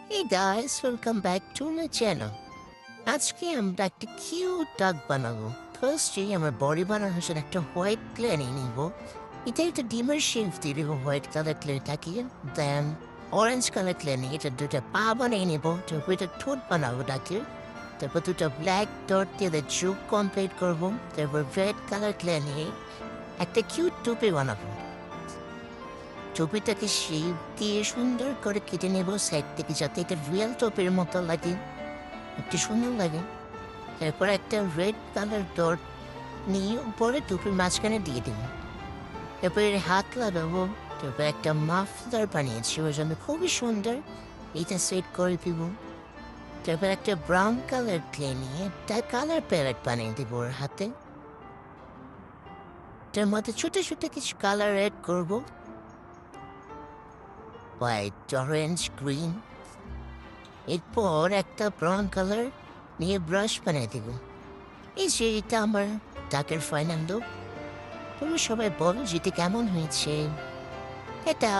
Hey guys, welcome back to my channel. আজকে আমরা একটা কিউট ডাক বানাবো। ফার্স্টে আমার বডি বানানোর জন্য একটা হোয়াইট ক্লে নিয়ে নিব। এটা একটা ডিমের শেপ দিয়ে দেবো হোয়াইট কালার ক্লে থাকিয়ে। দেন অরেঞ্জ কালার ক্লে নিয়ে এটা দুটা পা বানিয়ে নেব। তারপর এটা ঠোঁট বানাবো ডাকে। তারপর দুটা ব্ল্যাক ডট দিয়ে চোখ কমপ্লিট করবো। তারপর রেড কালার ক্লে নিয়ে একটা কিউট টুপি বানাবো। টুপিটাকে শেপ দিয়ে সুন্দর করে কেটে নেব সাইড থেকে, যাতে এটা রিয়েল টপের মতো লাগে, একটু সুন্দর লাগে। তারপর একটা রেড কালার ডট নিয়ে উপরে টুপির মাঝখানে দিয়ে দেব। তারপর এর হাত লাগাবো। তারপর একটা মাফলার বানিয়েছি ওর জন্য, খুবই সুন্দর। এটা সেট করে দিব। তারপর একটা ব্রাউন কালার ক্লে নিয়ে তার কালার প্যালেট বানিয়ে দেবো ওর হাতে। তার মধ্যে ছোট ছোট কিছু কালার অ্যাড করবো, হোয়াইট, অরেঞ্জ, গ্রিন। এরপর একটা ব্রাউন কালার নিয়ে ব্রাশ বানিয়ে দেব। এই যে এটা আমার ডাকের ফাইনাল লুক। তুমি সবাই বলো যেটা কেমন হয়েছে। এটা